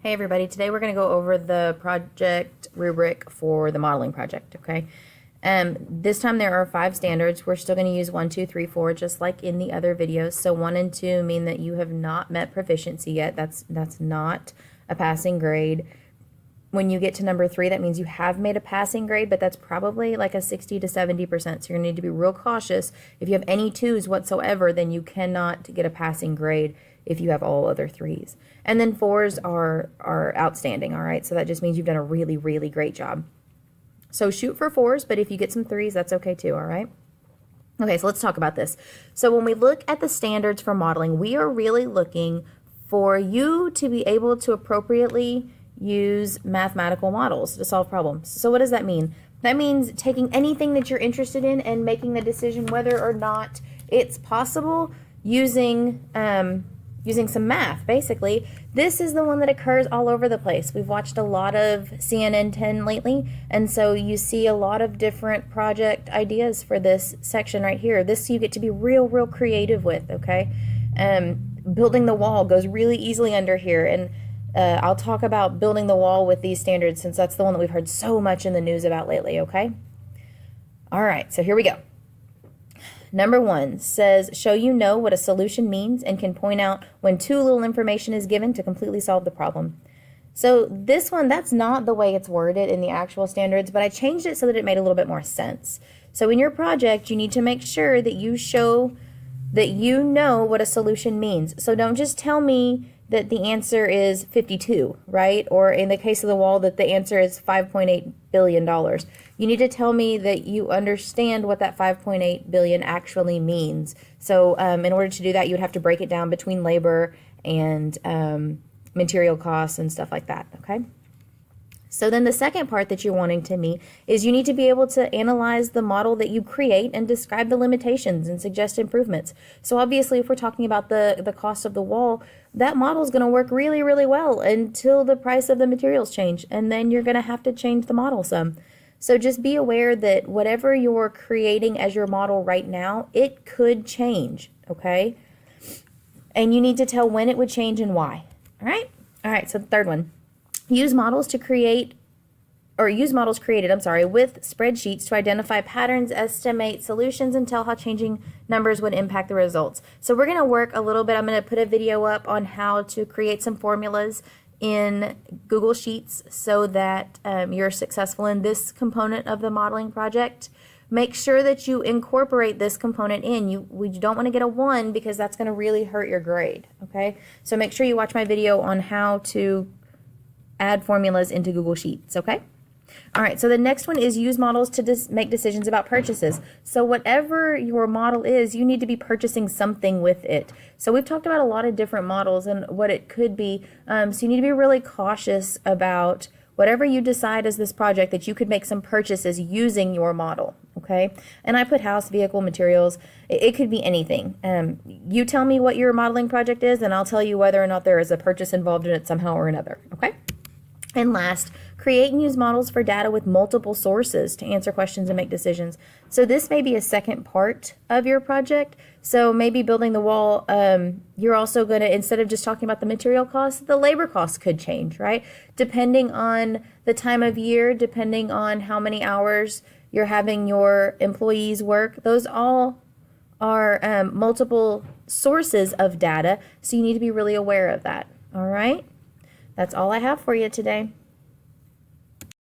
Hey everybody, today we're going to go over the project rubric for the modeling project, okay? This time there are 5 standards. We're still going to use 1, 2, 3, 4, just like in the other videos. So 1 and 2 mean that you have not met proficiency yet. That's not a passing grade. When you get to number 3, that means you have made a passing grade, but that's probably like a 60 to 70%. So you're going to need to be real cautious. If you have any 2s whatsoever, then you cannot get a passing grade if you have all other 3s. And then 4s are outstanding, all right? So that just means you've done a really, really great job. So shoot for 4s, but if you get some 3s, that's okay too, all right? Okay, so let's talk about this. So when we look at the standards for modeling, we are really looking for you to be able to appropriately use mathematical models to solve problems. So what does that mean? That means taking anything that you're interested in and making the decision whether or not it's possible using some math, basically. This is the one that occurs all over the place. We've watched a lot of CNN 10 lately, and so you see a lot of different project ideas for this section right here. This you get to be real creative with, okay? Building the wall goes really easily under here, and I'll talk about building the wall with these standards since that's the one that we've heard so much in the news about lately, okay? All right, so here we go. Number 1 says, show you know what a solution means and can point out when too little information is given to completely solve the problem. So this one, that's not the way it's worded in the actual standards, but I changed it so that it made a little bit more sense. So in your project, you need to make sure that you show that you know what a solution means. So don't just tell me that the answer is 52, right? Or in the case of the wall, that the answer is $5.8 billion. You need to tell me that you understand what that 5.8 billion actually means. So in order to do that, you would have to break it down between labor and material costs and stuff like that, okay? So then the second part that you're wanting to meet is you need to be able to analyze the model that you create and describe the limitations and suggest improvements. So obviously, if we're talking about the cost of the wall, that model is going to work really well until the price of the materials change, and then you're going to have to change the model some. So just be aware that whatever you're creating as your model right now, it could change, okay? And you need to tell when it would change and why, all right? All right, so the third one. Use models created, with spreadsheets to identify patterns, estimate solutions, and tell how changing numbers would impact the results. So we're going to work a little bit. I'm going to put a video up on how to create some formulas in Google Sheets so that you're successful in this component of the modeling project. Make sure that you incorporate this component in. We don't want to get a 1 because that's going to really hurt your grade, okay? So make sure you watch my video on how to add formulas into Google Sheets, okay? All right, so the next one is use models to make decisions about purchases. So whatever your model is, you need to be purchasing something with it. So we've talked about a lot of different models and what it could be. So you need to be really cautious about whatever you decide as this project that you could make some purchases using your model, okay? And I put house, vehicle, materials. It could be anything. You tell me what your modeling project is, and I'll tell you whether or not there is a purchase involved in it somehow or another, okay? And last, create and use models for data with multiple sources to answer questions and make decisions. So this may be a second part of your project. So maybe building the wall, you're also going to, instead of just talking about the material costs, the labor costs could change, right? Depending on the time of year, depending on how many hours you're having your employees work, those all are multiple sources of data. So you need to be really aware of that, all right? That's all I have for you today.